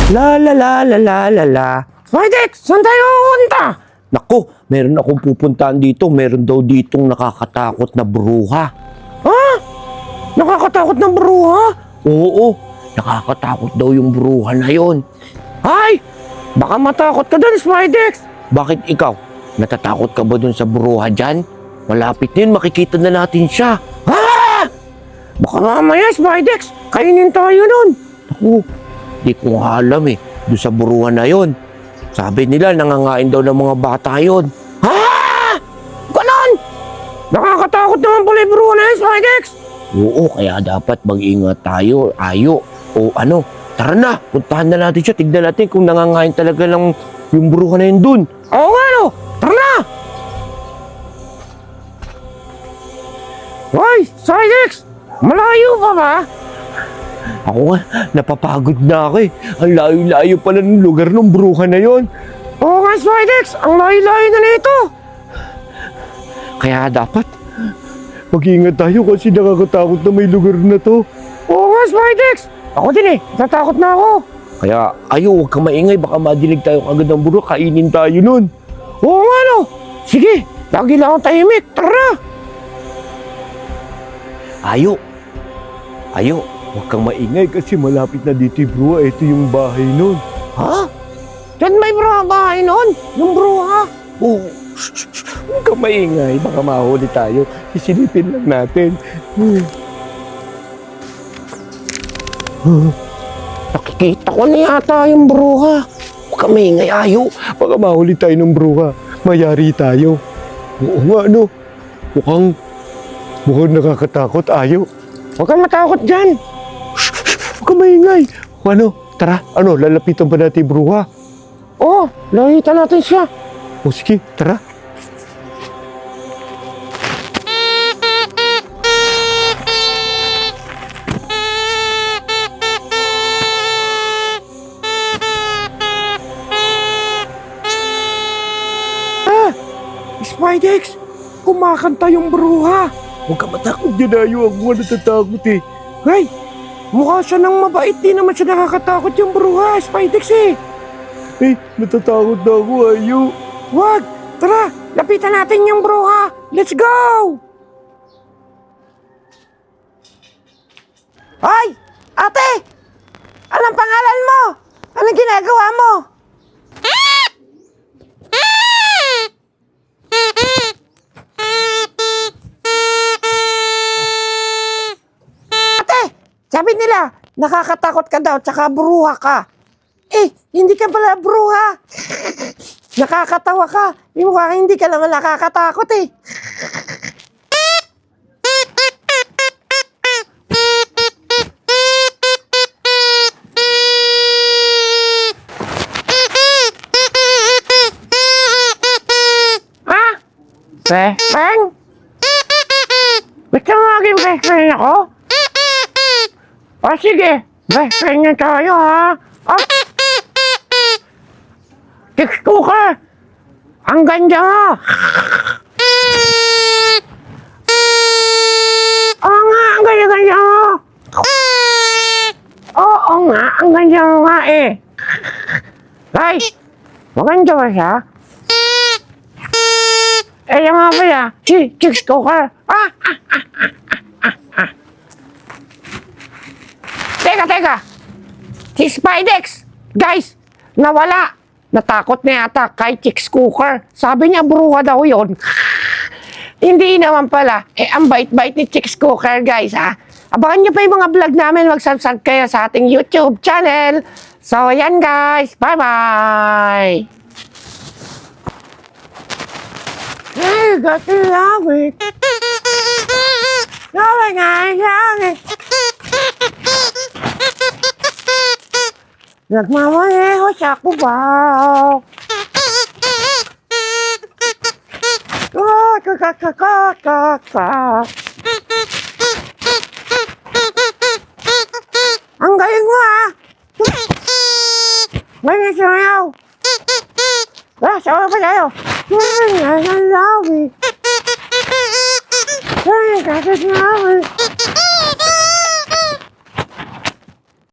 La la la la la la la. Spidex, saan tayo pupunta? Naku, meron akong pupuntahan dito. Meron daw ditong nakakatakot na bruha. Ha? Nakakatakot na bruha? Oo, nakakatakot daw yung bruha na yon. Ay, baka matakot ka dun, Spidex. Bakit ikaw? Natatakot ka ba dun sa bruha dyan? Malapit na yun, makikita na natin siya. Ha? Baka mamaya, Spidex, kainin tayo nun. Naku, di ko nga alam eh. Doon sa bruha na yon. Sabi nila, nangangain daw ng mga bata yon. Ha? Ganon! Nakakatakot naman pala yung bruha na yun, Spidex. Oo, kaya dapat mag-ingat tayo, ayo. O ano, tara na, puntahan na natin siya. Tignan natin kung nangangain talaga ng yung bruha na yun dun. Oo nga no, tara na! Hoy, Spidex! Malayo pa ba? Ako nga, napapagod na ako eh. Ang layo-layo pala ng lugar ng bruha na yon. Oo nga, Spidex, ang layo-layo na nito. Kaya dapat, mag-iingat tayo kasi nakakatakot na may lugar na to. Oo nga, Spidex, ako din eh, natatakot na ako. Kaya, huwag kang maingay, baka madinig tayo kagad ng bruha, kainin tayo nun. Oo nga no, sige, lagi lang akong tahimik, tara. Ayo, huwag kang maingay kasi malapit na dito yung bruha. Ito yung bahay nun. Ha? Diyan may bahay nun? Yung bruha? Oo. Huwag kang maingay. Baka mahuli tayo. Sisilipin lang natin. Nakikita ko na yata yung bruha. Huwag kang maingay, ayo. Baka mahuli tayo ng bruha. Mayari tayo. Oo nga, ano? Mukhang nakakatakot, ayo. Huwag kang matakot dyan. Huwag kang maingay. Ano, tara, lalapitan pa natin yung bruha. Oo, lapitan natin siya. O sige, tara. Spidex, kumakanta yung bruha. Huwag ka matakot dyan, ayo. Ako nga natatakot eh. Hey, mukha siya nang mabait. Di naman siya nakakatakot yung bruha, Spidex eh. Eh, natatakot na ako, ayo. Wag, tara, lapitan natin yung bruha. Let's go! Ay, ate! Anong pangalan mo? Anong ginagawa mo? Sabi nila, nakakatakot ka daw, tsaka bruha ka. Eh, hindi ka pala bruha. Nakakatawa ka. Mukhang hindi ka naman nakakatakot eh. Ha? Beng? Ba't ka maging best friend ako? O sige, best friend na tayo ha. Chicks Cooker, ang ganda mo. Oo nga, ang ganda-ganda mo. Oo nga, ang ganda mo nga eh. Guys, maganda ba siya? Eh, yung nga pala, si Chicks Cooker. Teka. Si Spidex, guys, nawala. Natakot na yata kay Chicks Cooker. Sabi niya, bruha daw yun. Hindi naman pala. Eh, ang bait-bait ni Chicks Cooker, guys, ha? Abangan niyo pa yung mga vlog namin. Mag-subscribe kayo sa ating YouTube channel. So, ayan, guys. Bye-bye! Hey, got to love it. Love it. Nagmamaneho sa kubaw. Ang galing mo ah. May sumayaw. Sawa pa tayo. I love it. Hey,